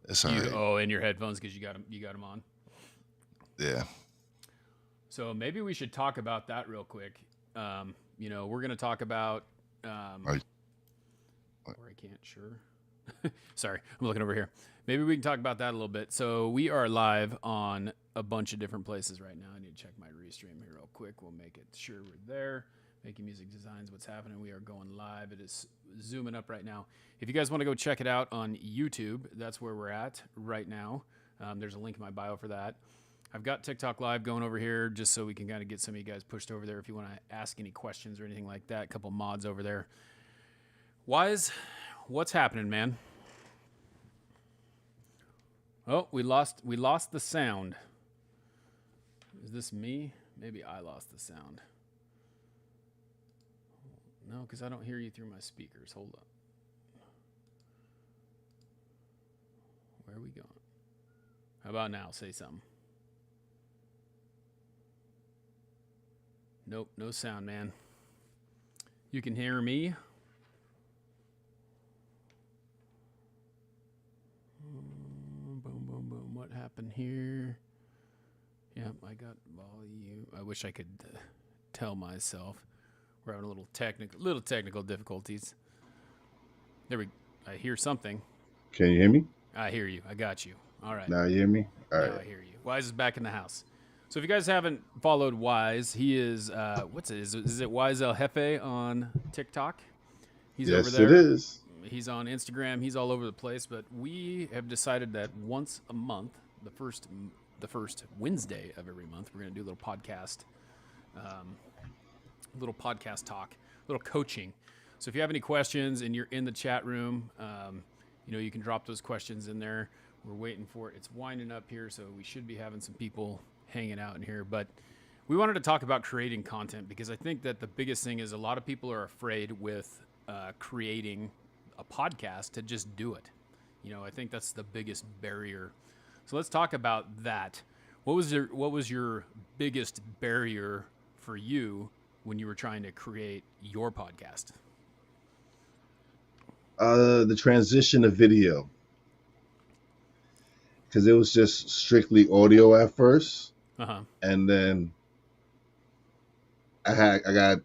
It's all right. In your headphones because you got them on. Yeah. So maybe we should talk about that real quick. We're gonna talk about Like, or I can't sure. Sorry, I'm looking over here. Maybe we can talk about that a little bit. So we are live on a bunch of different places right now. I need to check my restream here real quick. We'll make it sure we're there. Making Music Designs, what's happening? We are going live. It is zooming up right now. If you guys want to go check it out on YouTube, that's where we're at right now. There's a link in my bio for that. I've got TikTok Live going over here just so we can kind of get some of you guys pushed over there if you want to ask any questions or anything like that. A couple mods over there. Wize, what's happening, man? Oh, we lost the sound. Is this me? Maybe I lost the sound. No, because I don't hear you through my speakers. Hold up. Where are we going? How about now? Say something. Nope, no sound, man. You can hear me? Boom, boom, boom. What happened here? Yep, I got volume. I wish I could tell myself. We're having a little technical difficulties. I hear something. can you hear me? I hear you. I got you. All right. Now you hear me? All Now right. I hear you. Wize is back in the house. So if you guys haven't followed Wize, he is what's it? Is it Wize El Jefe on TikTok? He's over Yes, it there. is. He's on Instagram. He's all over the place. But we have decided that once a month, the first Wednesday of every month, we're going to do a little podcast talk, little coaching. So if you have any questions and you're in the chat room, you can drop those questions in there. We're waiting for it. It's winding up here, so we should be having some people hanging out in here. But we wanted to talk about creating content because I think that the biggest thing is a lot of people are afraid with creating a podcast to just do it. I think that's the biggest barrier. So let's talk about that. What was your biggest barrier for you when you were trying to create your podcast? The transition to video, because it was just strictly audio at first, Uh-huh. and then I got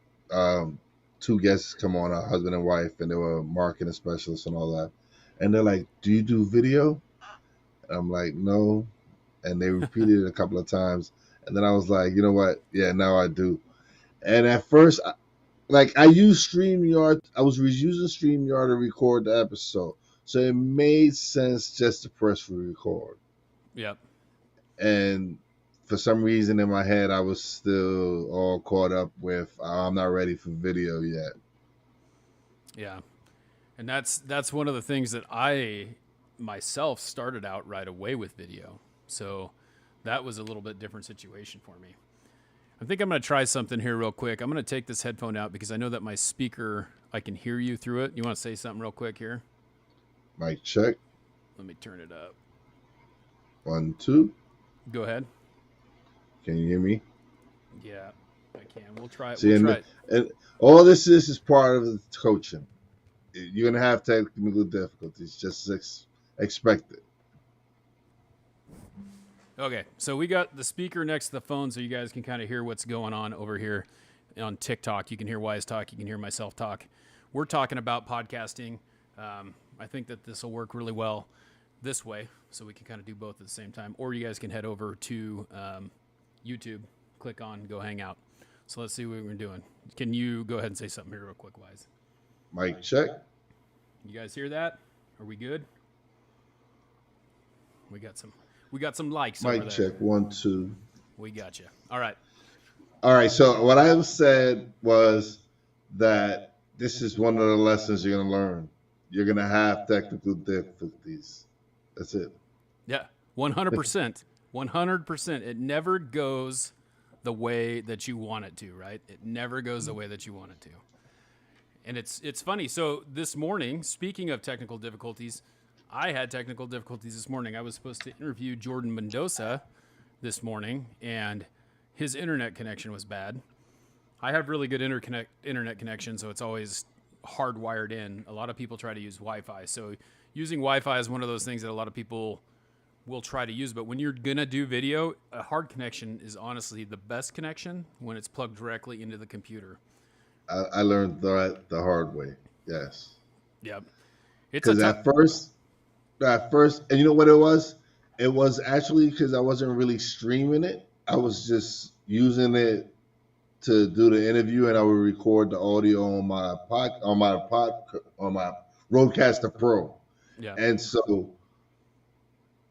two guests come on, a husband and wife, and they were marketing specialists and all that, and they're like, "Do you do video?" And I'm like, "No," and they repeated it a couple of times, and then I was like, "You know what? Yeah, now I do." And at first, I used StreamYard. I was using StreamYard to record the episode, so it made sense just to press record. Yep. And for some reason in my head, I was still all caught up with I'm not ready for video yet. Yeah. And that's one of the things that I myself started out right away with video. So that was a little bit different situation for me. I think I'm going to try something here real quick. I'm going to take this headphone out because I know that my speaker, I can hear you through it. You want to say something real quick here? Mic check. Let me turn it up. 1, 2. Go ahead. Can you hear me? Yeah, I can. We'll try it. See, We'll try it. and all this is part of the coaching. You're gonna have technical difficulties. Just expect it. Okay, so we got the speaker next to the phone so you guys can kind of hear what's going on over here on TikTok. You can hear Wize talk. You can hear myself talk. We're talking about podcasting. I think that this will work really well this way, so we can kind of do both at the same time. Or you guys can head over to YouTube, click on, go hang out. So let's see what we're doing. Can you go ahead and say something here real quick, Wize? Mic check. You guys hear that? Are we good? We got some likes over Mic there. check. 1, 2. We got you. All right. All right. So what I said was that this is one of the lessons you're gonna learn. You're gonna have technical difficulties. That's it. Yeah, 100%. 100%. It never goes the way that you want it to, right? It never goes the way that you want it to. And it's funny. So this morning, speaking of technical difficulties, I had technical difficulties this morning. I was supposed to interview Jordan Mendoza this morning, and his internet connection was bad. I have really good internet connection, so it's always hardwired in. A lot of people try to use Wi-Fi. So using Wi-Fi is one of those things that a lot of people will try to use. But when you're going to do video, a hard connection is honestly the best connection when it's plugged directly into the computer. I learned that the hard way. Yes. Yep. It's a Because tough. at first, and you know what it was? It was actually because I wasn't really streaming it. I was just using it to do the interview, and I would record the audio on my Rodecaster Pro. Yeah. And so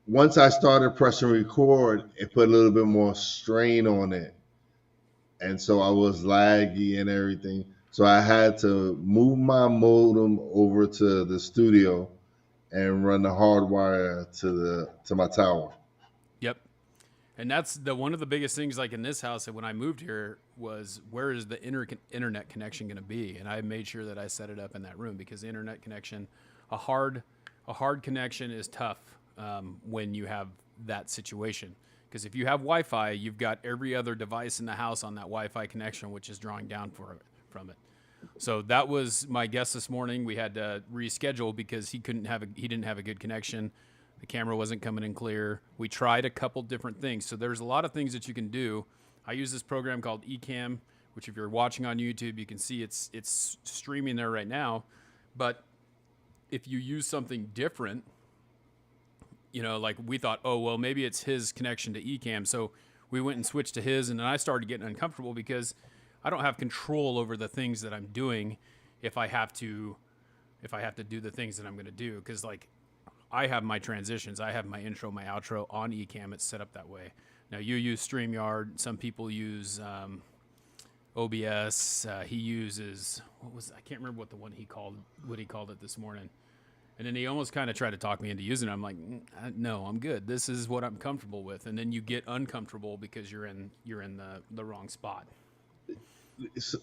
once I started pressing record, it put a little bit more strain on it, and so I was laggy and everything. So I had to move my modem over to the studio and run the hardwire to my tower. Yep. And that's the one of the biggest things, like in this house, when I moved here, was where is the internet connection going to be? And I made sure that I set it up in that room because the internet connection, a hard connection is tough when you have that situation. Because if you have Wi-Fi, you've got every other device in the house on that Wi-Fi connection, which is drawing down from it. So that was my guess this morning. We had to reschedule because he didn't have a good connection. The camera wasn't coming in clear. We tried a couple different things. So there's a lot of things that you can do. I use this program called Ecamm, which if you're watching on YouTube, you can see it's streaming there right now. But if you use something different, like we thought, oh, well, maybe it's his connection to Ecamm. So we went and switched to his, and then I started getting uncomfortable because I don't have control over the things that I'm doing if I have to do the things that I'm going to do. Because I have my transitions. I have my intro, my outro on Ecamm. It's set up that way. Now you use StreamYard. Some people use OBS. He uses I can't remember what he called it this morning. And then he almost kind of tried to talk me into using it. I'm like, no, I'm good. This is what I'm comfortable with. And then you get uncomfortable because you're in the wrong spot.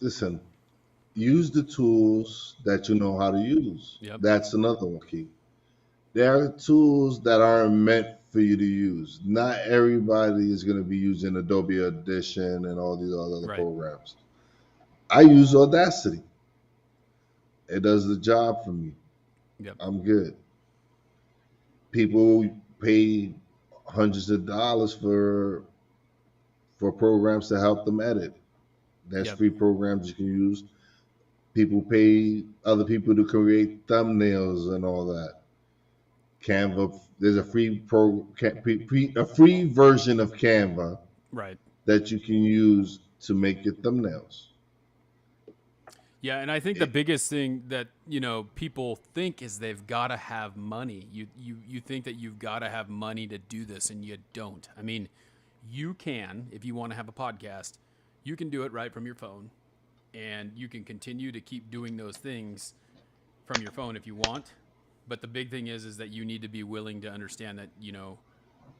Listen, use the tools that you know how to use. Yep. That's another one key. There are tools that aren't meant for you to use. Not everybody is going to be using Adobe Audition and all these other Right. programs. I use Audacity. It does the job for me. Yep. I'm good. People pay hundreds of dollars for programs to help them edit. There's Yep. free programs you can use. People pay other people to create thumbnails and all that. Canva, there's a free version of Canva Right. that you can use to make your thumbnails. Yeah, and I think the biggest thing that people think is they've got to have money. You think that you've got to have money to do this, and you don't. I mean, you can, if you want to have a podcast, you can do it right from your phone, and you can continue to keep doing those things from your phone if you want. But the big thing is that you need to be willing to understand that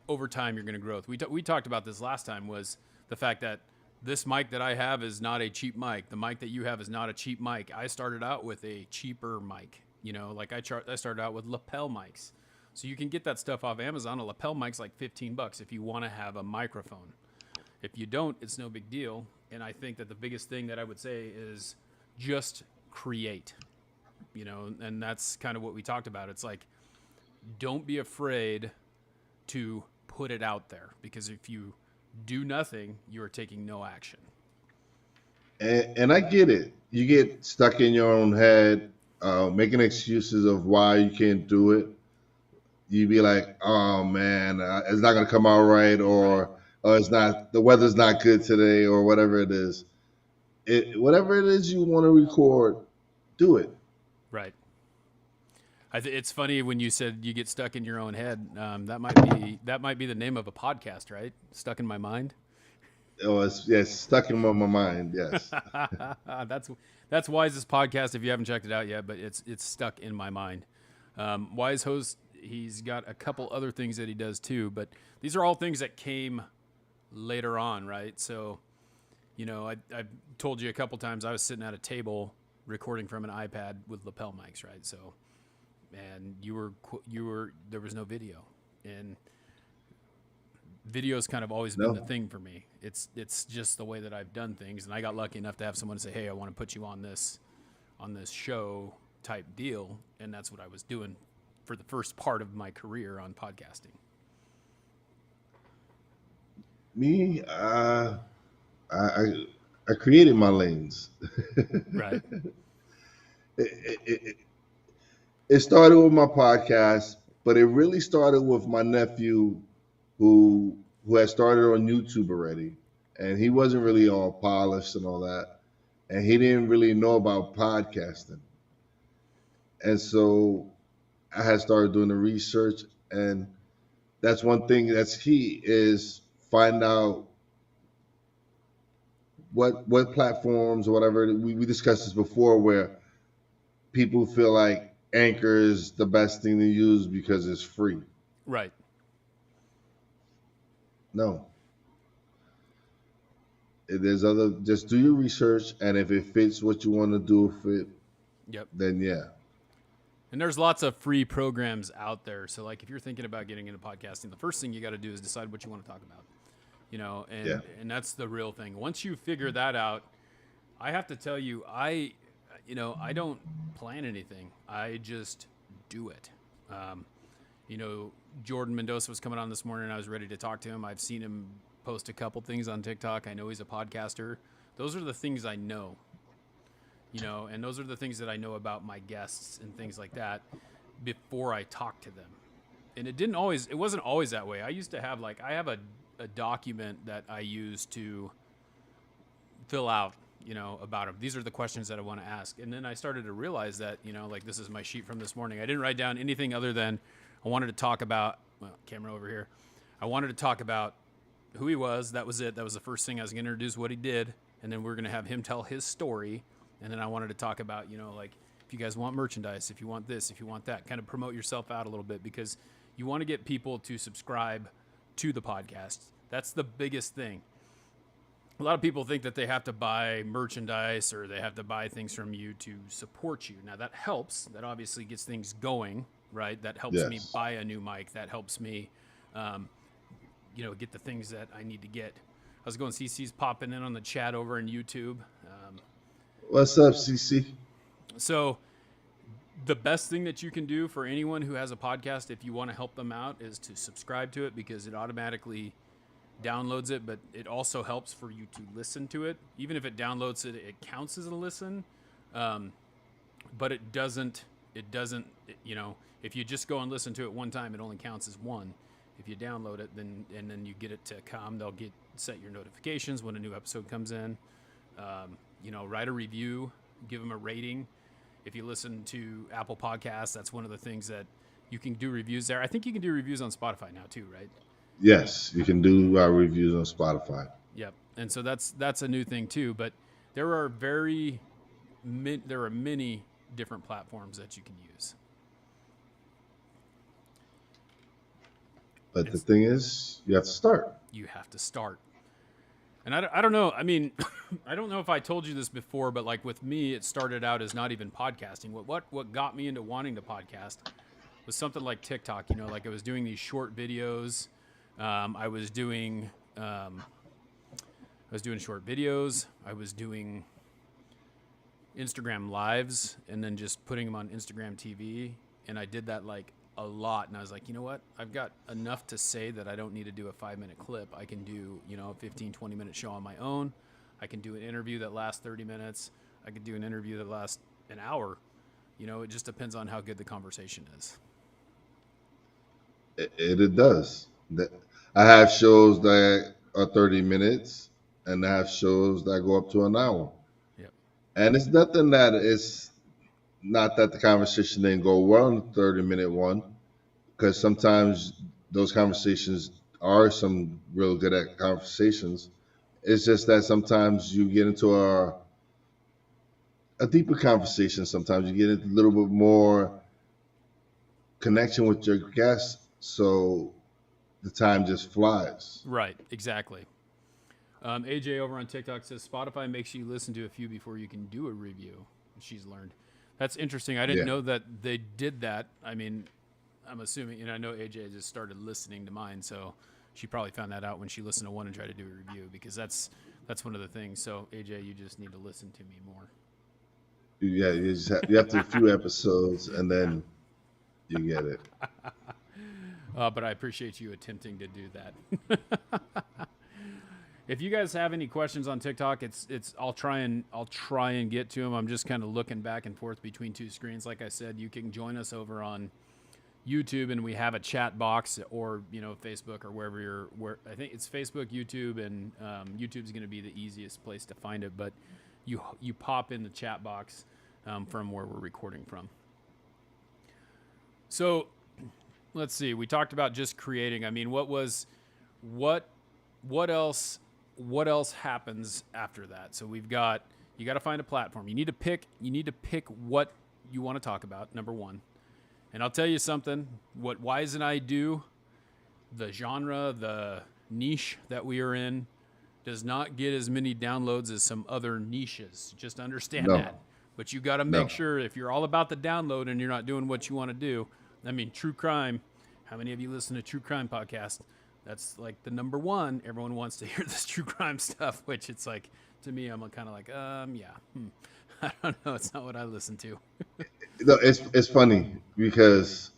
over time you're going to grow. We talked about this last time, was the fact that this mic that I have is not a cheap mic. The mic that you have is not a cheap mic. I started out with a cheaper mic. I started out with lapel mics. So you can get that stuff off Amazon. A lapel mic's like $15 if you want to have a microphone. If you don't, it's no big deal. And I think that the biggest thing that I would say is just create. And that's kind of what we talked about. It's like, don't be afraid to put it out there, because if you do nothing, you are taking no action. And I get it. You get stuck in your own head, making excuses of why you can't do it. You be like, oh man, it's not gonna come out right, or it's not, the weather's not good today, or whatever it is. Whatever it is you want to record, do it. Right. It's funny when you said you get stuck in your own head. That might be the name of a podcast, right? Stuck in my mind. Oh, it's stuck in my mind. Yes. That's Wize's podcast. If you haven't checked it out yet, but it's stuck in my mind. Wize host. He's got a couple other things that he does too, but these are all things that came later on, right? So, I've told you a couple times I was sitting at a table recording from an iPad with lapel mics, right? So, and you were there was no video, and video's kind of always been the thing for me. It's just the way that I've done things, and I got lucky enough to have someone say, "Hey, I want to put you on this on this show type deal. And that's what I was doing for the first part of my career on podcasting. Me, I I created my lanes. Right. it, it, it started with my podcast, but it really started with my nephew who had started on YouTube already, and he wasn't really all polished and all that, and he didn't really know about podcasting, and so I had started doing the research, and that's one thing that's key is find out what platforms or whatever we discussed this before where people feel like Anchor is the best thing to use because it's free. Right. No, there's other. Just do your research, and if it fits what you want to do with it, Yep. then yeah. And there's lots of free programs out there. So like if you're thinking about getting into podcasting, the first thing you got to do is decide what you want to talk about. And Yeah. and that's the real thing. Once you figure that out, I have to tell you, I don't plan anything. I just do it. Um, Jordan Mendoza was coming on this morning and I was ready to talk to him. I've seen him post a couple things on TikTok. I know he's a podcaster. Those are the things I know. And those are the things that I know about my guests and things like that before I talk to them. And it wasn't always that way. I used to have I have a document that I use to fill out, about them. These are the questions that I want to ask. And then I started to realize that, this is my sheet from this morning. I didn't write down anything other than I wanted to talk about, camera over here. I wanted to talk about who he was. That was it. That was the first thing I was going to introduce what he did. And then we're going to have him tell his story. And then I wanted to talk about, if you guys want merchandise, if you want this, if you want that, kind of promote yourself out a little bit because you want to get people to subscribe to the podcast. That's the biggest thing. A lot of people think that they have to buy merchandise or they have to buy things from you to support you. Now that helps. That obviously gets things going, right? That helps me Yes. buy a new mic. That helps me, get the things that I need to get. How's it going? CC's popping in on the chat over in YouTube. What's up, CC? So the best thing that you can do for anyone who has a podcast, if you want to help them out, is to subscribe to it because it automatically downloads it, but it also helps for you to listen to it. Even if it downloads it, it counts as a listen. But it doesn't, if you just go and listen to it one time, it only counts as one. If you download it, then you get it to come, they'll set your notifications when a new episode comes in. Write a review, give them a rating. If you listen to Apple Podcasts, that's one of the things that you can do reviews there. I think you can do reviews on Spotify now too, right? Yes, you can do reviews on Spotify. Yep. And so that's a new thing too. But there are many different platforms that you can use. But the thing is, you have to start. You have to start. And I don't know. I mean, I don't know if I told you this before, but with me, it started out as not even podcasting. What got me into wanting to podcast was something like TikTok. I was doing these short videos. I was doing short videos. I was doing Instagram lives and then just putting them on Instagram TV. And I did that a lot. And I was like, you know what? I've got enough to say that I don't need to do a 5-minute clip. I can do, a 15, 20-minute show on my own. I can do an interview that lasts 30 minutes. I could do an interview that lasts an hour. It just depends on how good the conversation is. It does. I have shows that are 30 minutes, and I have shows that go up to an hour. Yep. And it's nothing that it's not that the conversation didn't go well in the 30-minute one, because sometimes those conversations are some real good at conversations. It's just that sometimes you get into a deeper conversation. Sometimes you get a little bit more connection with your guests, so the time just flies. Right, exactly. AJ over on TikTok says Spotify makes you listen to a few before you can do a review. She's learned. That's interesting. I didn't know that they did that. I mean, I'm assuming, I know AJ just started listening to mine, so she probably found that out when she listened to one and tried to do a review because that's one of the things. So AJ, you just need to listen to me more. Yeah, you have to do a few episodes and Yeah. then you get it. But I appreciate you attempting to do that. If you guys have any questions on TikTok, I'll try and get to them. I'm just kind of looking back and forth between two screens. Like I said, you can join us over on YouTube, and we have a chat box, or Facebook, or wherever where I think it's Facebook, YouTube, and YouTube's going to be the easiest place to find it. But you pop in the chat box from where we're recording from. So let's see. We talked about just creating. I mean, what else happens after that? So you got to find a platform. You need to pick what you want to talk about, number one. And I'll tell you something, what Wize and I do, the genre, the niche that we are in, does not get as many downloads as some other niches. Just understand No, that. But you got to make no. sure, if you're all about the download and you're not doing what you want to do. I mean, true crime. How many of you listen to true crime podcast? That's like the number one. Everyone wants to hear this true crime stuff, which it's like, to me, I'm kind of like, I don't know. It's not what I listen to. No, it's funny because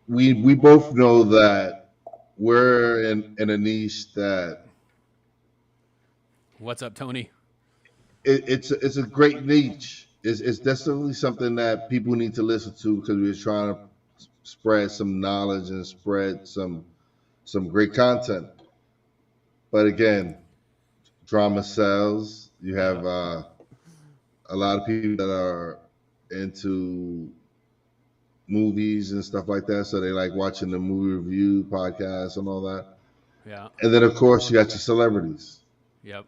we both know that we're in a niche that What's up, Tony? it's a great niche. It's definitely something that people need to listen to because we're trying to spread some knowledge and spread some great content. But again, drama sells. You Yeah. have a lot of people that are into movies and stuff like that, so they like watching the movie review podcasts and all that. Yeah. And then of course you got your celebrities. Yep.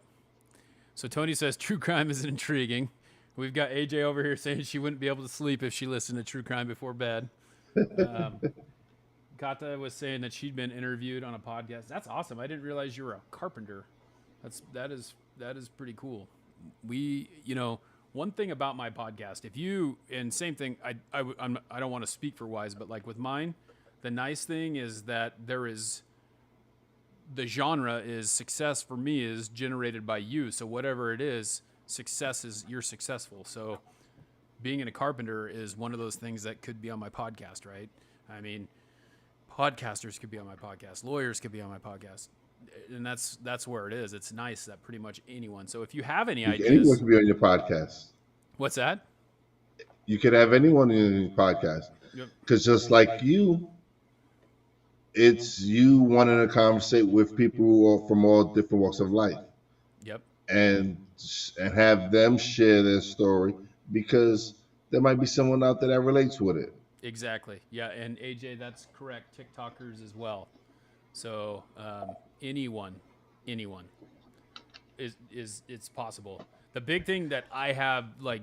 So Tony says true crime is intriguing. We've got AJ over here saying she wouldn't be able to sleep if she listened to true crime before bed. Kata was saying that she'd been interviewed on a podcast. That's awesome. I didn't realize you were a carpenter. That is pretty cool. One thing about my podcast, and same thing, I don't want to speak for Wize, but like with mine, the nice thing is that the genre is success for me is generated by you. So whatever it is, you're successful. So being a carpenter is one of those things that could be on my podcast, right? I mean, podcasters could be on my podcast, lawyers could be on my podcast, and that's where it is. It's nice that pretty much anyone. So if you have any Anyone ideas, can be on your podcast. what's that? You could have anyone in your podcast Yep. because just like you, it's you wanting to conversate with people who are from all different walks of life Yep. and and have them share their story because there might be someone out there that relates with it. Exactly. Yeah, and AJ, that's correct. TikTokers as well. So anyone is it's possible. The big thing that I have, like,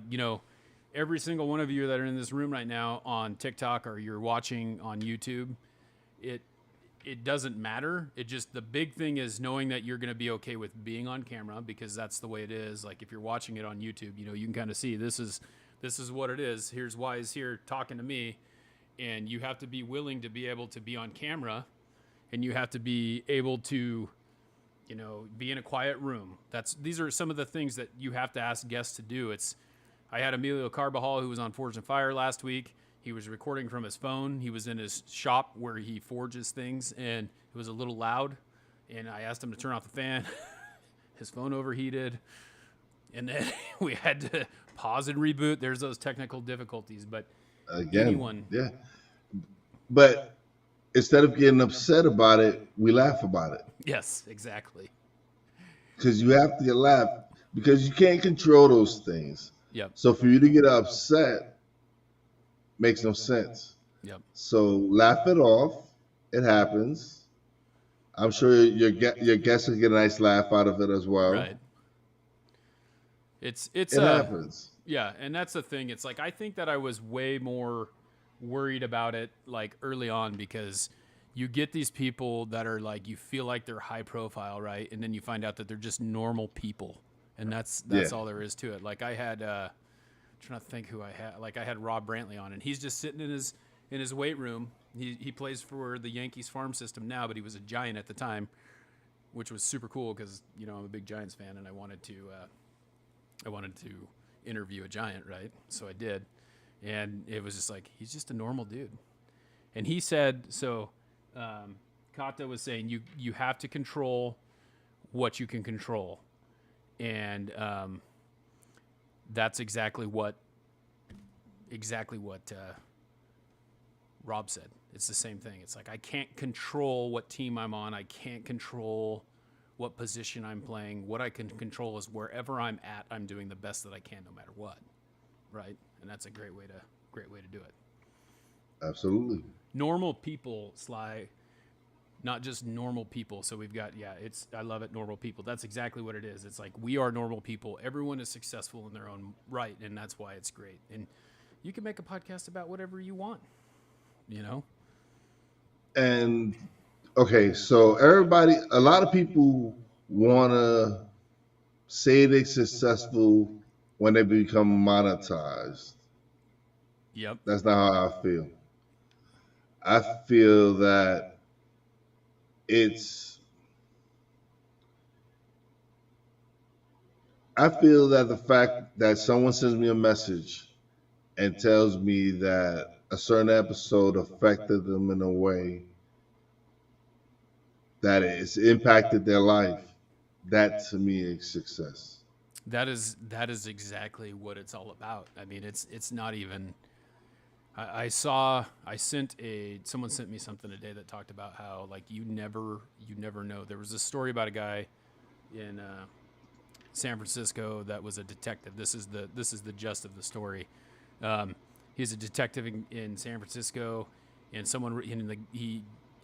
every single one of you that are in this room right now on TikTok or you're watching on YouTube, it doesn't matter. It just, the big thing is knowing that you're going to be okay with being on camera, because that's the way it is. Like if you're watching it on YouTube, you can kind of see this is what it is. Here's Wize here talking to me, and you have to be willing to be able to be on camera, and you have to be able to be in a quiet room. These are some of the things that you have to ask guests to do. I had Emilio Carbajal, who was on Forge and Fire last week. He was recording from his phone. He was in his shop where he forges things, and it was a little loud. And I asked him to turn off the fan. His phone overheated, and then we had to pause and reboot. There's those technical difficulties, but Again, yeah. But instead of getting upset about it, we laugh about it. Yes, exactly. Because you have to laugh because you can't control those things. Yep. So for you to get upset makes no sense. Yep. So laugh it off. It happens. I'm sure your guests will get a nice laugh out of it as well. Right. It happens. Yeah, and that's the thing. It's like I think that I was way more worried about it like early on, because you get these people that are like, you feel like they're high profile, right? And then you find out that they're just normal people, and that's all there is to it. Like I had trying to think who I had. Like I had Rob Brantley on, and he's just sitting in his weight room. He plays for the Yankees farm system now, but he was a Giant at the time, which was super cool because I'm a big Giants fan, and I wanted to interview a giant, right? So I did. And it was just like, he's just a normal dude. And he said, so Kata was saying, you have to control what you can control. And that's exactly what Rob said. It's the same thing. It's like, I can't control what team I'm on. I can't control what position I'm playing. What I can control is wherever I'm at, I'm doing the best that I can, no matter what, right? And that's a great way to do it. Absolutely. Normal people, Sly, not just normal people. So we've got, I love it, normal people. That's exactly what it is. It's like, we are normal people. Everyone is successful in their own right, and that's why it's great. And you can make a podcast about whatever you want, you know? And okay, so a lot of people want to say they're successful when they become monetized. Yep. That's not how I feel. I feel that it's, I feel that the fact that someone sends me a message and tells me that a certain episode affected them in a way that it's impacted their life, that to me is success. That is exactly what it's all about. I mean, it's not even. Someone sent me something today that talked about how, like, you never know. There was a story about a guy in San Francisco that was a detective. This is the gist of the story. He's a detective in San Francisco, and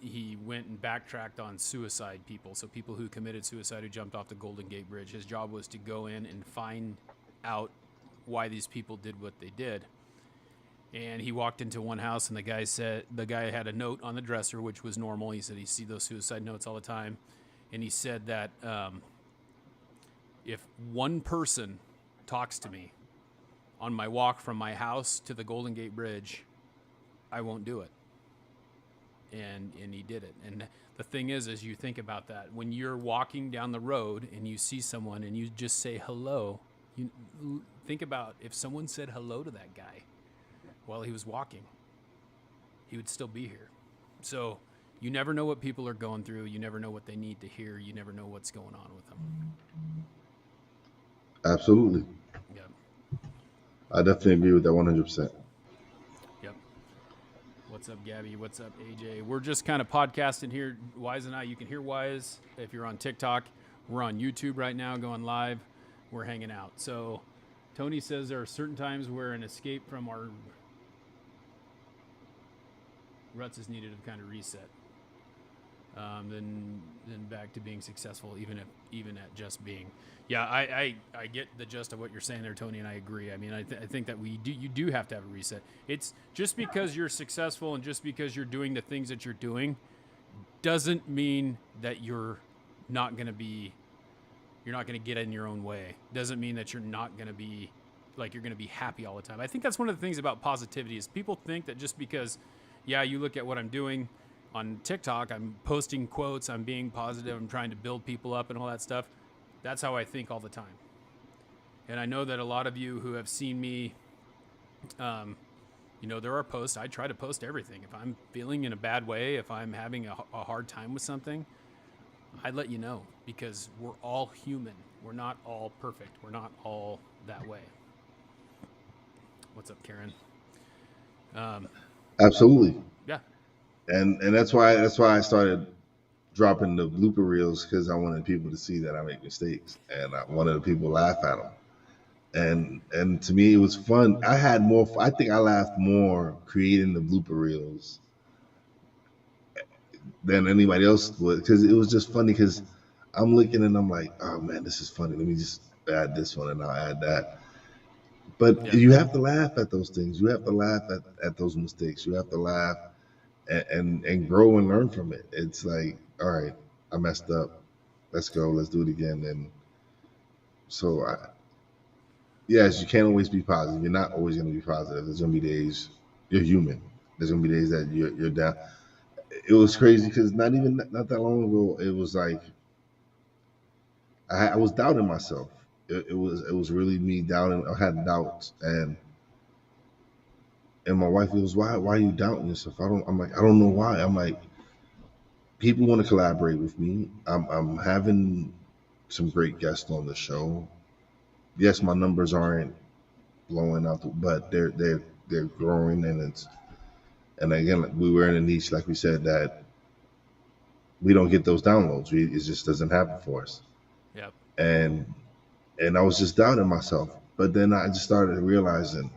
he went and backtracked on suicide people. So people who committed suicide, who jumped off the Golden Gate Bridge. His job was to go in and find out why these people did what they did. And he walked into one house, and the guy had a note on the dresser, which was normal. He said he sees those suicide notes all the time. And he said that if one person talks to me on my walk from my house to the Golden Gate Bridge, I won't do it. And he did it. And the thing is, as you think about that, when you're walking down the road and you see someone and you just say hello, you think about if someone said hello to that guy while he was walking, he would still be here. So you never know what people are going through. You never know what they need to hear. You never know what's going on with them. Absolutely. Yep. I definitely agree with that 100%. Yep. What's up, Gabby? What's up, AJ? We're just kind of podcasting here, Wize and I. You can hear Wize if you're on TikTok. We're on YouTube right now, going live. We're hanging out. So Tony says there are certain times where an escape from our ruts is needed to kind of reset. Then back to being successful, even at just being. Yeah, I get the gist of what you're saying there, Tony, and I agree. I mean, I think that you do have to have a reset. It's just because you're successful and just because you're doing the things that you're doing doesn't mean that you're not going to get in your own way. Doesn't mean that you're not going to be, like, you're going to be happy all the time. I think that's one of the things about positivity is people think that just because, you look at what I'm doing on TikTok, I'm posting quotes, I'm being positive, I'm trying to build people up and all that stuff. That's how I think all the time. And I know that a lot of you who have seen me, there are posts. I try to post everything. If I'm feeling in a bad way, if I'm having a hard time with something, I let you know, because we're all human. We're not all perfect. We're not all that way. What's up, Karen? Absolutely. Yeah. And that's why I started dropping the blooper reels, because I wanted people to see that I make mistakes, and I wanted people to laugh at them. And to me, it was fun. I think I laughed more creating the blooper reels than anybody else would, because it was just funny. Because I'm looking and I'm like, oh man, this is funny. Let me just add this one and I'll add that. But you have to laugh at those things. You have to laugh at those mistakes. You have to laugh and grow and learn from it. It's like, all right, I messed up. Let's go. Let's do it again. And so, yes, you can't always be positive. You're not always going to be positive. There's going to be days you're human. There's going to be days that you're down. It was crazy because not that long ago, it was like I was doubting myself. it was really me doubting. I had doubts, and my wife goes, why are you doubting yourself? I'm like, I don't know why. I'm like, people want to collaborate with me. I'm having some great guests on the show. Yes, my numbers aren't blowing out, but they're growing, and again, like, we were in a niche, like we said, that we don't get those downloads. It just doesn't happen for us. Yep. And I was just doubting myself. But then I just started realizing,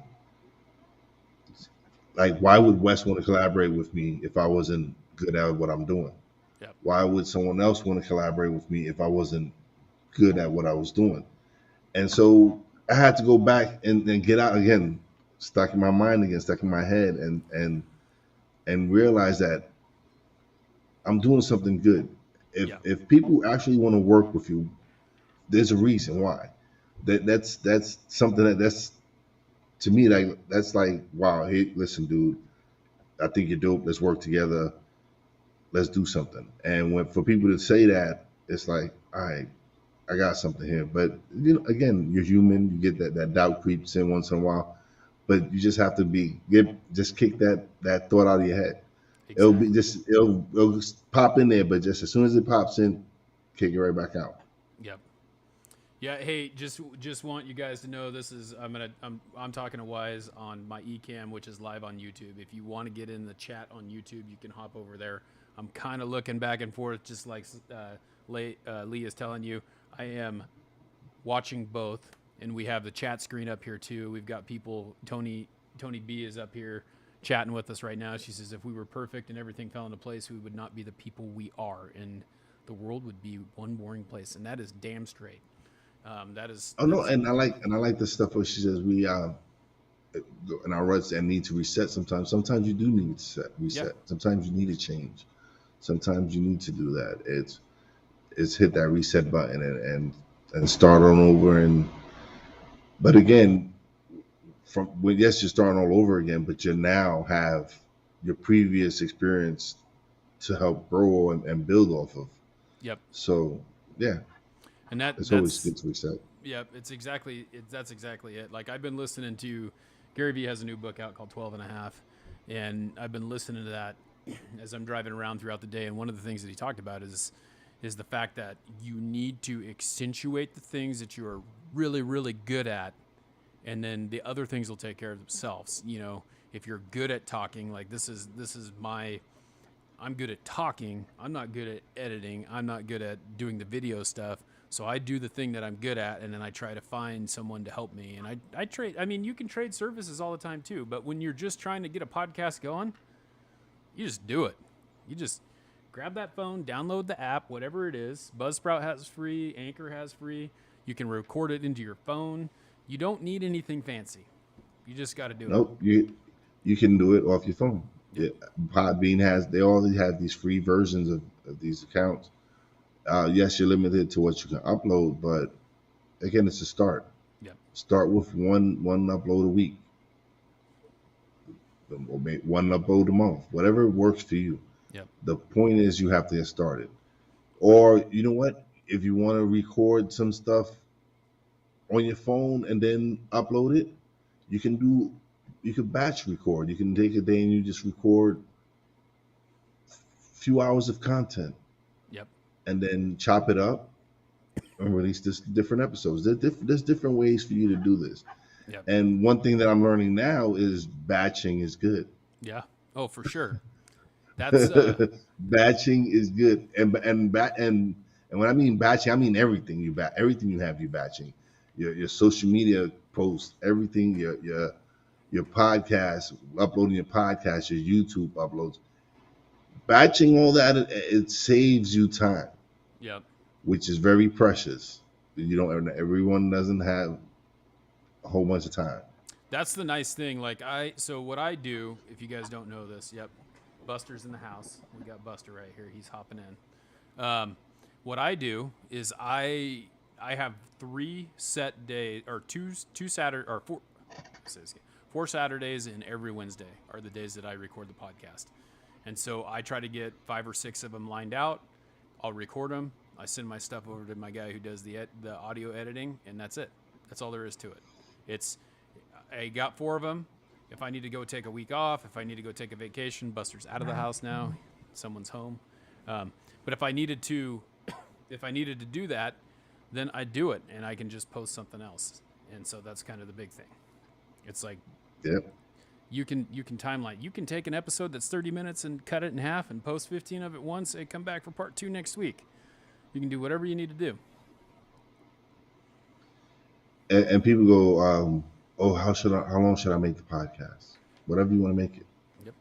like, why would Wes want to collaborate with me if I wasn't good at what I'm doing? Yep. Why would someone else want to collaborate with me if I wasn't good at what I was doing? And so I had to go back and get out again, stuck in my mind again, stuck in my head, and realize that I'm doing something good. Yep. If people actually want to work with you, there's a reason why. That's something that's to me, like, that's like, wow, hey, listen, dude, I think you're dope. Let's work together. Let's do something. And when for people to say that, it's like, all right, I got something here. But again, you're human. You get that doubt creeps in once in a while. But you just have to just kick that thought out of your head. Exactly. It'll just pop in there, but just as soon as it pops in, kick it right back out. Yep. Yeah. Hey, just want you guys to know this is I'm talking to Wize on my eCam, which is live on YouTube. If you want to get in the chat on YouTube, you can hop over there. I'm kind of looking back and forth, just like Lee is telling you. I am watching both, and we have the chat screen up here too. We've got people. Tony B is up here chatting with us right now. She says, if we were perfect and everything fell into place, we would not be the people we are, and the world would be one boring place. And that is damn straight. That is Oh that no, is and I like the stuff where she says we in our ruts and need to reset sometimes. Sometimes you do need to yeah, reset. Sometimes you need to change. Sometimes you need to do that. It's hit that reset button and start on over. And but again, from when yes, you're starting all over again, but you now have your previous experience to help grow and build off of. yep. So yeah, And that it's always that's good to reset. yep. That's exactly it. Like I've been listening to Gary Vee has a new book out called 12 and a half, and I've been listening to that as I'm driving around throughout the day. And one of the things that he talked about is the fact that you need to accentuate the things that you are really really good at, and then the other things will take care of themselves. If you're good at talking, like this is my I'm good at talking. I'm not good at editing. I'm not good at doing the video stuff. So I do the thing that I'm good at, and then I try to find someone to help me. And I trade. I mean, you can trade services all the time too. But when you're just trying to get a podcast going, you just do it. You just grab that phone, download the app, whatever it is. Buzzsprout has free. Anchor has free. You can record it into your phone. You don't need anything fancy. You just got to do it. Nope, you can do it off your phone. Yep. Yeah, Podbean they already have these free versions of these accounts. Yes, you're limited to what you can upload, but again, it's a start. Yep. Start with one upload a week, or maybe one upload a month, whatever works for you. Yep. The point is you have to get started. Or you know what? If you want to record some stuff on your phone and then upload it, you can do you can batch record. You can take a day and you just record a few hours of content Yep. and then chop it up and release this different episodes. There's different ways for you to do this. Yep. And one thing that I'm learning now is batching is good. Yeah. Oh, for sure. That's Batching is good, and when I mean batching, I mean everything everything you have you batching, your social media posts, everything, your podcast, uploading your podcast, your YouTube uploads, batching all that. It saves you time, yep. which is very precious. You don't everyone doesn't have a whole bunch of time. That's the nice thing. So what I do, if you guys don't know this, yep, Buster's in the house. We got Buster right here. He's hopping in. What I do is I have 3 set days or two Saturday or four Saturdays and every Wednesday are the days that I record the podcast. And so I try to get 5 or 6 of them lined out. I'll record them, I send my stuff over to my guy who does the audio editing, and that's it. That's all there is to it. It's I got 4 of them. If I need to go take a week off, if I need to go take a vacation, Buster's out of the house now. Someone's home. But if I needed to, if I needed to do that, then I do it, and I can just post something else. And so that's kind of the big thing. It's like Yep. you can timeline. You can take an episode that's 30 minutes and cut it in half and post 15 of it once and come back for part 2 next week. You can do whatever you need to do. And people go, oh, how long should I make the podcast? Whatever you want to make it. Yep.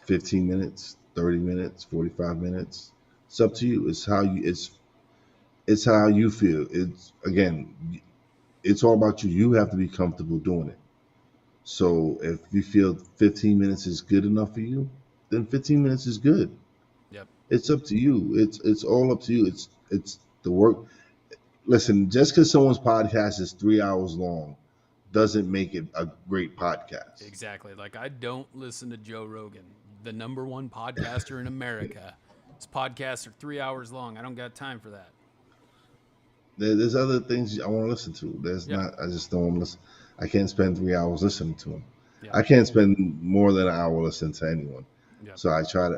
15 minutes, 30 minutes, 45 minutes. It's up to you. It's how you feel. It's all about you. You have to be comfortable doing it. So if you feel 15 minutes is good enough for you, then 15 minutes is good. Yep. It's up to you. It's all up to you. It's the work. Listen, just because someone's podcast is 3 hours long doesn't make it a great podcast. Exactly. Like, I don't listen to Joe Rogan, the #1 podcaster in America. His podcasts are 3 hours long. I don't got time for that. There's other things I want to listen to. I just don't want to listen. I can't spend 3 hours listening to them. Yeah. I can't spend more than an hour listening to anyone. Yeah. So I try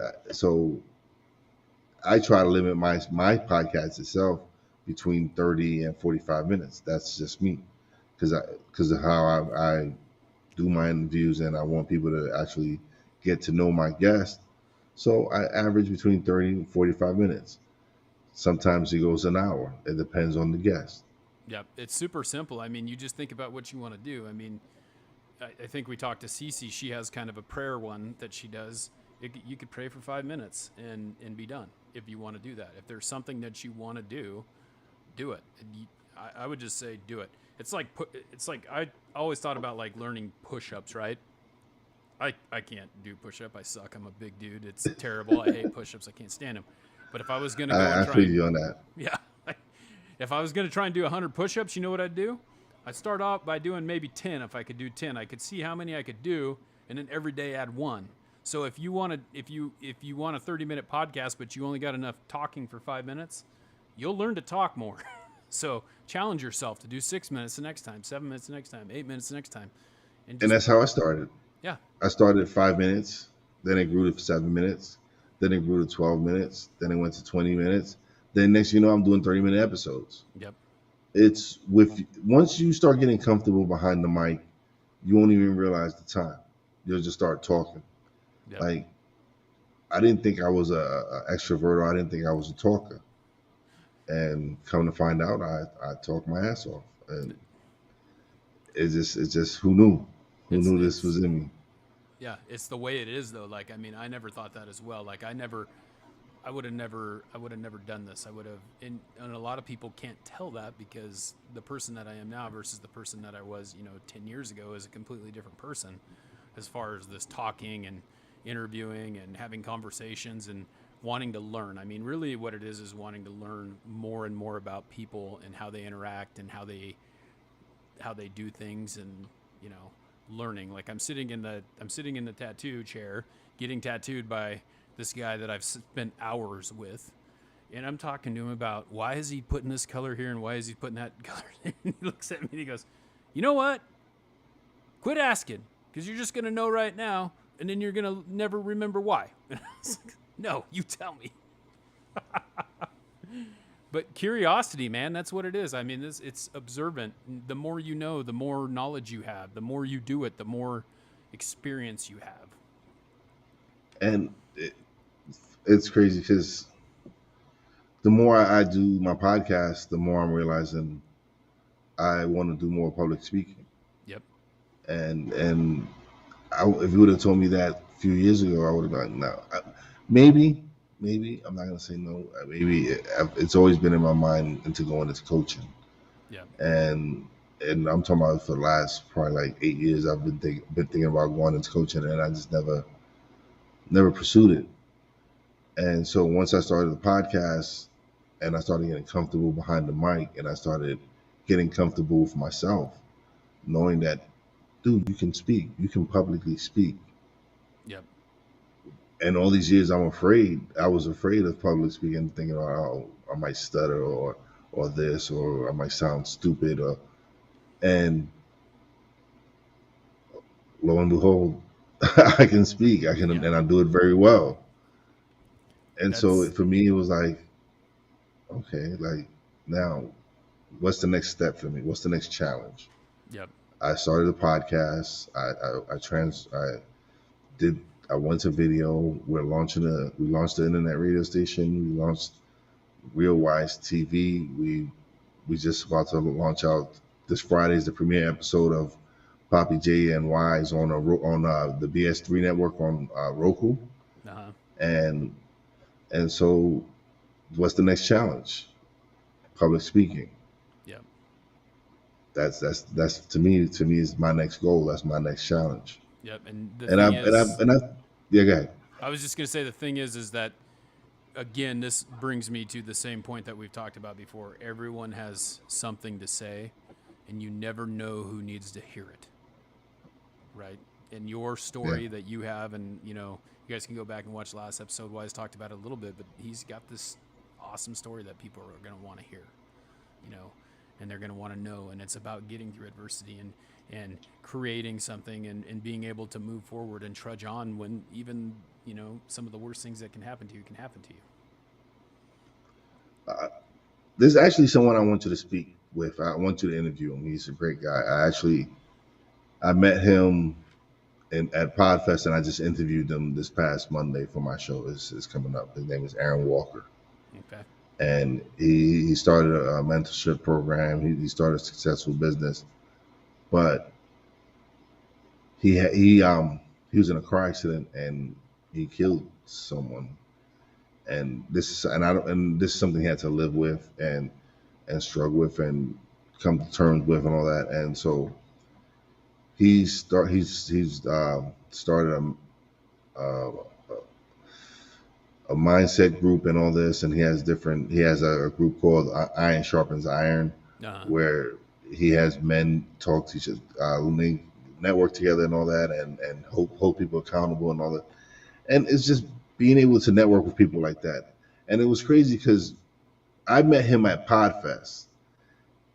to limit my podcast itself between 30 and 45 minutes. That's just me, because of how I do my interviews, and I want people to actually get to know my guest. So I average between 30 and 45 minutes. Sometimes it goes an hour. It depends on the guest. Yep. It's super simple. I mean, you just think about what you want to do. I mean, I think we talked to Cece. She has kind of a prayer one that she does. You could pray for 5 minutes and be done if you want to do that. If there's something that you want to do it. I would just say do it. It's like I always thought about like learning push-ups, right? I can't do push-up. I suck. I'm a big dude. It's terrible. I hate push-ups. I can't stand them. But if I was gonna go I feel you on that. yeah, if I was gonna try and do 100 push-ups, you know what I'd do? I'd start off by doing maybe 10. If I could do 10, I could see how many I could do, and then every day add 1. So if you want a 30-minute podcast, but you only got enough talking for 5 minutes, you'll learn to talk more. So challenge yourself to do 6 minutes the next time, 7 minutes the next time, 8 minutes the next time, and that's how I started. Yeah, I started at 5 minutes, then it grew to 7 minutes, then it grew to 12 minutes, then it went to 20 minutes. Then next, I'm doing 30-minute episodes. Yep. It's once you start getting comfortable behind the mic, you won't even realize the time. You'll just start talking. Yep. Like, I didn't think I was a extrovert, or I didn't think I was a talker. And come to find out, I talk my ass off. And it's just who knew? Who knew this was in me? Yeah, it's the way it is though. Like, I mean, I never thought that as well. Like, I would have never done this. I would have, and a lot of people can't tell that, because the person that I am now versus the person that I was, 10 years ago is a completely different person, as far as this talking and interviewing and having conversations and wanting to learn. I mean, really what it is wanting to learn more and more about people and how they interact and how they do things, and, learning. Like, I'm sitting in the tattoo chair getting tattooed by this guy that I've spent hours with, and I'm talking to him about why is he putting this color here and why is he putting that color there. And he looks at me and he goes, "You know what? Quit asking, because you're just going to know right now, and then you're going to never remember why." And I was like, "No, you tell me." But curiosity, man, that's what it is. I mean, it's observant. The more you know, the more knowledge you have. The more you do it, the more experience you have. And it's crazy, because the more I do my podcast, the more I'm realizing I want to do more public speaking. Yep. And if you would have told me that a few years ago, I would have been like, no. Maybe I'm not gonna say no. Maybe it's always been in my mind into going into coaching. Yeah. And I'm talking about for the last probably like 8 years, I've been thinking about going into coaching, and I just never pursued it. And so once I started the podcast, and I started getting comfortable behind the mic, and I started getting comfortable with myself, knowing that, dude, you can speak, you can publicly speak. Yep. And all these years, I'm afraid. I was afraid of public speaking, thinking, "Oh, I might stutter, or this, or I might sound stupid." Or and lo and behold, I can speak. I can, Yeah, and I do it very well. And so that's for me, it was like, okay, like now, what's the next step for me? What's the next challenge? yep. I started a podcast. I did. I went to video. We launched the internet radio station. We launched Real Wise TV. We just about to launch out this Friday is the premiere episode of Poppy J and Wize on the BS3 network on Roku. Uh-huh. And so, what's the next challenge? Public speaking. Yep. That's to me is my next goal. That's my next challenge. Yep. And the And I thing and I is, and I yeah, go ahead. I was just going to say the thing is that again, this brings me to the same point that we've talked about before. Everyone has something to say, and you never know who needs to hear it, right? And your Yeah, story that you have, and you guys can go back and watch last episode. Wise talked about it a little bit, but he's got this awesome story that people are going to want to hear, you know, and they're going to want to know. And it's about getting through adversity and creating something and being able to move forward and trudge on when even some of the worst things that can happen to you can happen to you. there's actually someone I want you to speak with. I want you to interview him. He's a great guy. I met him at Podfest, and I just interviewed him this past Monday for my show. Is coming up. His name is Aaron Walker, Okay. and he started a mentorship program. He started a successful business, but he was in a car accident and he killed someone. And this is something he had to live with and struggle with and come to terms with and all that. And so he's started uh, a mindset group and all this, and he has a group called Iron Sharpens Iron, Uh-huh. where he has men talk to each other, when they network together and all that, and hold people accountable and all that. And it's just being able to network with people like that. And it was crazy because I met him at Podfest,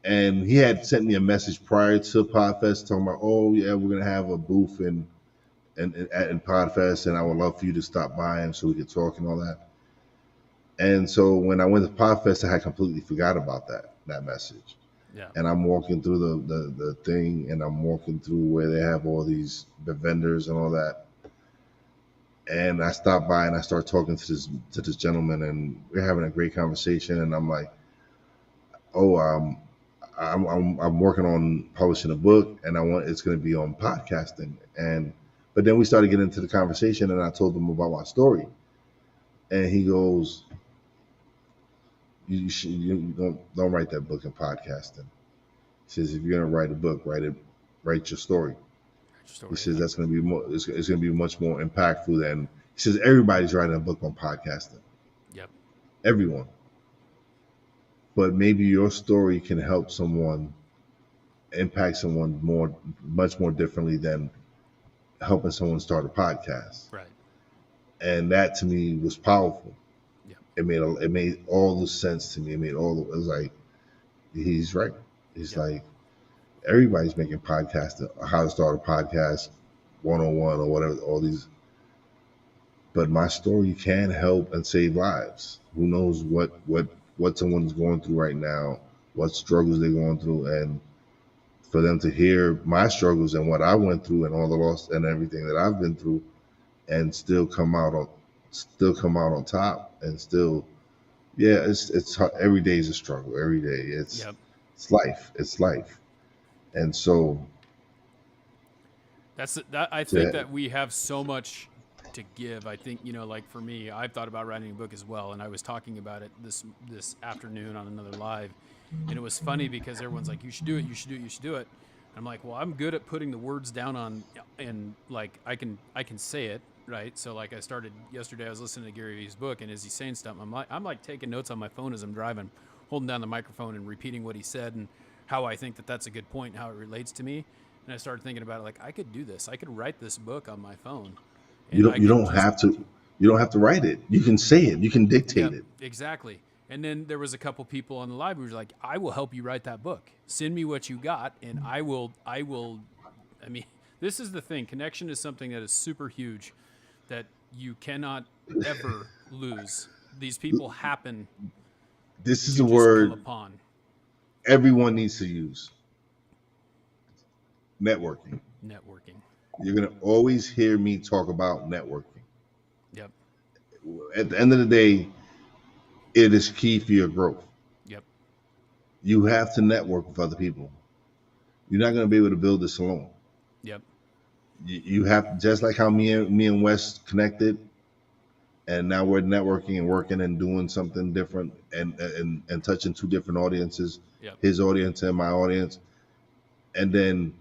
and he had sent me a message prior to Podfest talking about, oh yeah, we're gonna have a booth in Podfest, and I would love for you to stop by and so we could talk and all that. And so when I went to Podfest, I had completely forgot about that message. Yeah. And I'm walking through the thing, and I'm walking through where they have all the vendors and all that. And I stopped by and I start talking to this gentleman, and we're having a great conversation. And I'm like, oh, I'm working on publishing a book, and it's going to be on podcasting. And but then we started getting into the conversation, and I told him about my story, and he goes, you don't write that book in podcasting. He says, if you're going to write a book, write your story. He Story. says Yeah. that's going to be more. It's going to be much more impactful than. He says everybody's writing a book on podcasting. Yep. Everyone, but maybe your story can help someone, impact someone much more differently than helping someone start a podcast. Right. And that to me was powerful. Yep. It made all the sense to me. It was like he's right. He's Yep. like everybody's making podcasts, how to start a podcast, 101 or whatever. All these, but my story can help and save lives. Who knows what someone's going through right now, what struggles they're going through, and for them to hear my struggles and what I went through and all the loss and everything that I've been through, and still come out on top, and still, yeah, it's hard. Every day is a struggle. Every day Yep. it's life. It's life, and so That I think to, that we have so much to give. I think like for me, I've thought about writing a book as well, and I was talking about it this afternoon on another live, and it was funny because everyone's like, "You should do it. You should do it. You should do it." And I'm like, "Well, I'm good at putting the words down on, and like I can say it." Right. So like I started yesterday, I was listening to Gary Vee's book, and as he's saying stuff, I'm like taking notes on my phone as I'm driving, holding down the microphone and repeating what he said and how I think that that's a good point, and how it relates to me. And I started thinking about it, like I could do this. I could write this book on my phone, and I you could don't just have to. You don't have to write it. You can say it. You can dictate Yep, it. exactly. And then there was a couple people on the live who was like, "I will help you write that book. Send me what you got, and I will. I will. I mean, this is the thing. Connection is something that is super huge, that you cannot ever lose. These people happen This is to a just come word upon. everyone needs to use. Networking. Networking. You're gonna always hear me talk about networking. Yep. At the end of the day, it is key for your growth. Yep. You have to network with other people. You're not gonna be able to build this alone. Yep. You have, just like how me and Wes connected, and now we're networking and working and doing something different, and touching two different audiences, Yep. his audience and my audience, and then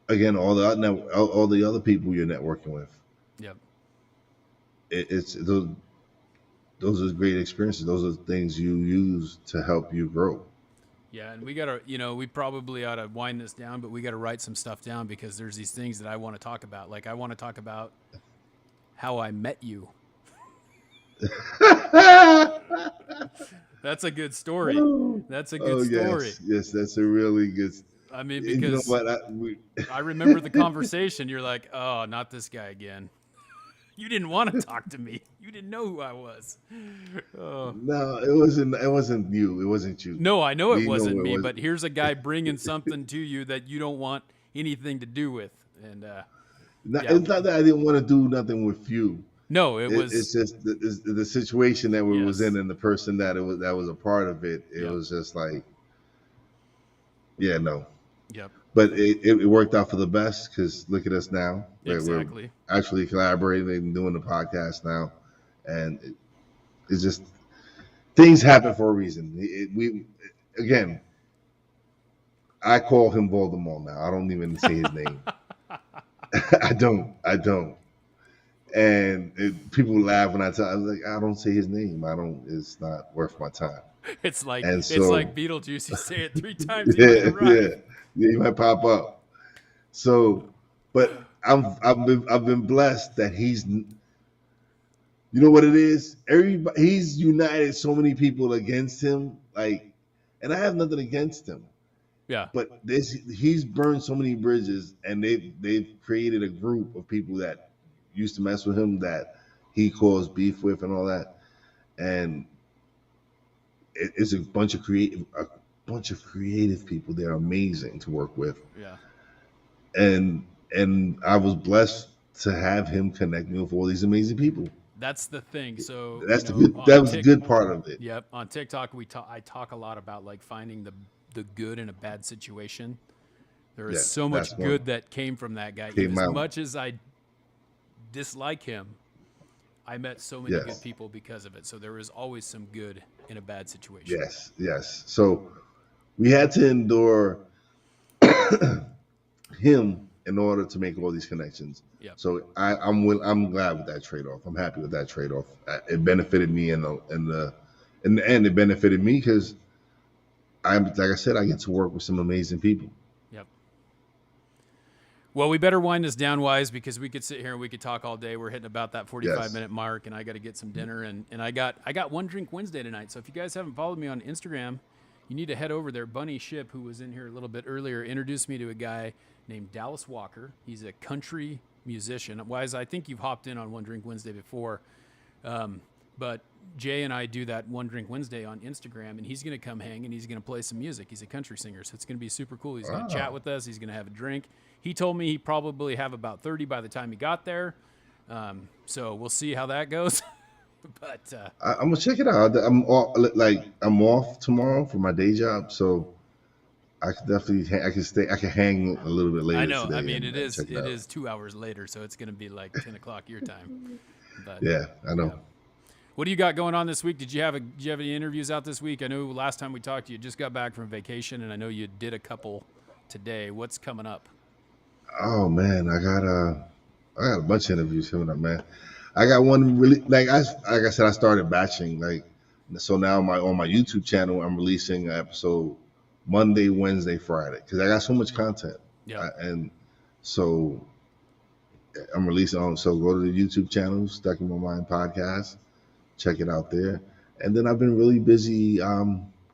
again all the other people you're networking with. Yep. It's those are great experiences. Those are things you use to help you grow. Yeah, and we gotta, we probably ought to wind this down, but we gotta write some stuff down because there's these things that I want to talk about. Like I want to talk about how I met you. That's a good story. That's a good Oh story. yes, that's a really good. I mean, You know because what? I remember the conversation. You're like, "Oh, not this guy again." You didn't want to talk to me. You didn't know who I was. Oh. No, it wasn't. It wasn't you. It wasn't you. No, I know it We know wasn't it me, was. but here's a guy bringing something to you that you don't want anything to do with. And yeah, It's not that I didn't want to do nothing with you. no, it It's was, just the situation that we was in, yes. and the person that was a part of it. It Yep. was just like, yeah, no. Yep. But it worked out for the best because look at us now. We're Exactly. actually collaborating and doing the podcast now, and it's just things happen for a reason. We again, I call him Voldemort now. I don't even say his name. I don't. I don't. And people laugh when I tell. I was like, I don't say his name. I don't. It's not worth my time. And It's so, like Beetlejuice. You say it 3 times, he might yeah, arrive. yeah, yeah, he might pop up. So, but I've been blessed that he's. You know what it is? Everybody, he's united so many people against him. Like, and I have nothing against him, Yeah. but he's burned so many bridges, and they've created a group of people that used to mess with him that he caused beef with and all that. And it's a bunch of creative people. They're amazing to work with, Yeah. and I was blessed to have him connect me with all these amazing people. That's the thing. So, That was the good part of it. yep, on TikTok I talk a lot about like finding the good in a bad situation. There is Yes, so that's much one. good that came from that guy. Even Came as out. much as I dislike him, I met so many good Yes, people because of it. So there is always some good in a bad situation. yes, yes. So we had to endure him in order to make all these connections. Yep. So I'm glad with that trade off. I'm happy with that trade off. It benefited me in the end. It benefited me because I'm like I said, I get to work with some amazing people. Yep. Well, we better wind this down, Wise, because we could sit here and we could talk all day. We're hitting about that 45 Yes. minute mark, and I got to get some dinner. And I got One Drink Wednesday tonight. So if you guys haven't followed me on Instagram, you need to head over there. Bunny Ship, who was in here a little bit earlier, introduced me to a guy named Dallas Walker. He's a country musician. Wise, I think you've hopped in on One Drink Wednesday before. But Jay and I do that One Drink Wednesday on Instagram, and he's going to come hang and he's going to play some music. He's a country singer, so it's going to be super cool. He's going to chat Oh, with us. He's going to have a drink. He told me he probably have about 30 by the time he got there. So we'll see how that goes. But I'm gonna check it out. I'm off tomorrow for my day job, so I could definitely I can stay. I can hang a little bit I later know. today I mean, and check it it out. is 2 hours later, so it's going to be like 10 o'clock your time. But Yeah, I yeah. know. What do you got going on this week? Did you have any interviews out this week? I know last time we talked, you just got back from vacation, and I know you did a couple today. What's coming up? Oh man, I got a bunch of interviews coming up, man. I got one really like I said, I started batching so now on my YouTube channel I'm releasing an episode Monday, Wednesday, Friday because I got so much content, Yep. and so I'm releasing on. So go to the YouTube channel, Stuck in My Mind podcast. Check it out there. And then I've been really busy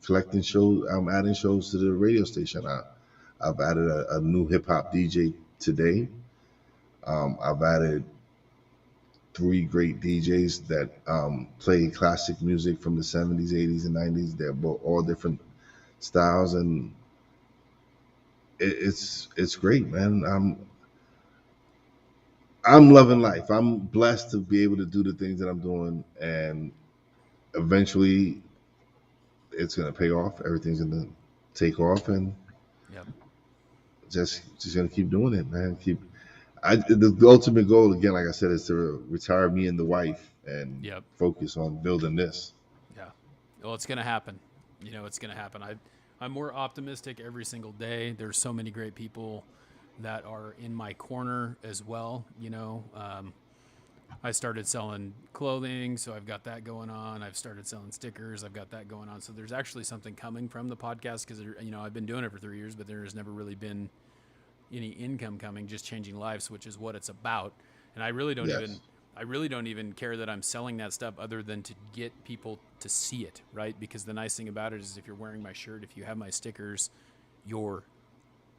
collecting shows. I'm adding shows to the radio station. I've added a new hip hop DJ today. I've added three great DJs that play classic music from the 70s, 80s, and 90s. They're all different styles, and it's great, man. I'm loving life. I'm blessed to be able to do the things that I'm doing, and eventually it's gonna pay off. Everything's gonna take off, and Yep. just gonna keep doing it, man. The ultimate goal again, like I said, is to retire me and the wife and Yep. focus on building this. Yeah. Well, it's going to happen. You know, it's going to happen. I'm more optimistic every single day. There's so many great people that are in my corner as well. You know, I started selling clothing, so I've got that going on. I've started selling stickers. I've got that going on. So there's actually something coming from the podcast because, you know, I've been doing it for 3 years, but there has never really been any income coming, just changing lives, which is what it's about. And I really don't Yes. even care that I'm selling that stuff other than to get people to see it, right? Because the nice thing about it is if you're wearing my shirt, if you have my stickers, you're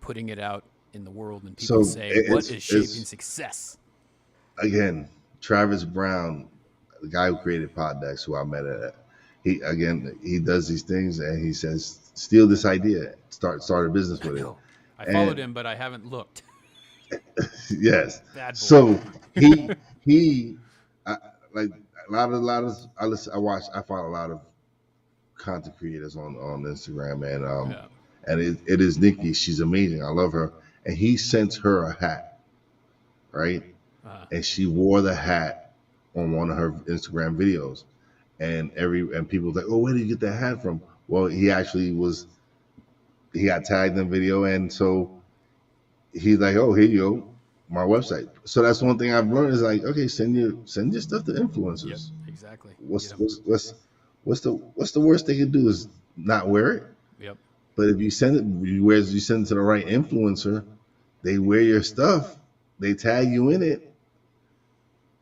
putting it out in the world and people So say, what is shaping it's success? again, Travis Brown, the guy who created Poddex, who I met at. He does these things and he says, steal this idea, start a business I with it. know. I followed And him, but I haven't looked. yes, Bad boy. so he he I, like a lot of I follow a lot of content creators on Instagram, Yeah. and it is Nikki. She's amazing. I love her. And he sent her a hat, right? And she wore the hat on one of her Instagram videos. And people were like, oh, where did you get that hat from? Well, he got tagged in the video, and so he's like, oh, here you go, my website. So that's one thing I've learned is like, okay, send your stuff to Yep. influencers. Exactly. Get What's them. what's what's what's the worst they could do is not wear it. Yep. But if you send it to the right influencer, they wear your stuff, they tag you in it.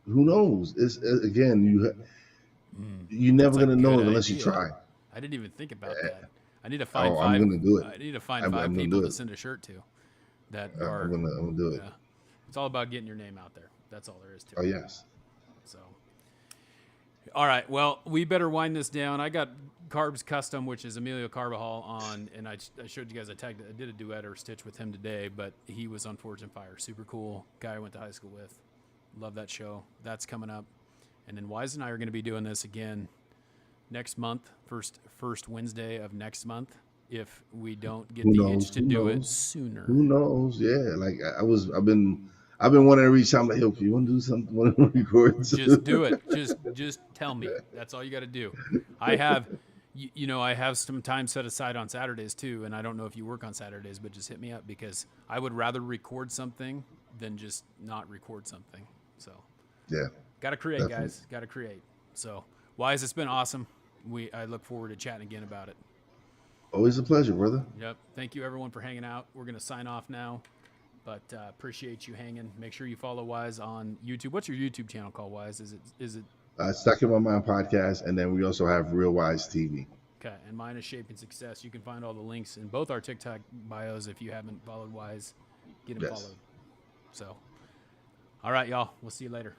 Who knows? It's again, you're That's never a gonna know good it unless you idea. try. I didn't even think about that. I need to find Oh, I'm five. gonna do it. I need to find I'm 5 gonna people do to it. send a shirt to that I'm are. gonna do it. Yeah, it's all about getting your name out there. That's all there is to Oh it. yes. So, all right. Well, we better wind this down. I got Carbs Custom, which is Emilio Carbajal on, and I showed you guys. I did a duet or stitch with him today, but he was on Forge and Fire. Super cool guy I went to high school with. Love that show. That's coming up, and then Wize and I are going to be doing this again next month, first Wednesday of next month, if we don't get Who the itch knows? to Who do it knows? sooner. Who knows? Yeah. Like I've been wanting to reach out. I'm like, yo, you want to do something? Want to record? Just do it. Just tell me. That's all you got to do. I have, I have some time set aside on Saturdays too, and I don't know if you work on Saturdays, but just hit me up because I would rather record something than just not record something. So, Yeah. got to create, Definitely. guys. Got to create. So, Wise, it's been awesome. I look forward to chatting again about it. Always a pleasure, brother. Yep. Thank you, everyone, for hanging out. We're going to sign off now, but appreciate you hanging. Make sure you follow Wise on YouTube. What's your YouTube channel called, Wise? Is it Stuck in My Mind podcast, and then we also have Real Wise TV. okay? And mine is Shaping Success. You can find all the links in both our TikTok bios. If you haven't followed Wise, get him Yes. followed. So, all right, y'all. We'll see you later.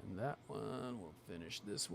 And that one, we'll finish this one.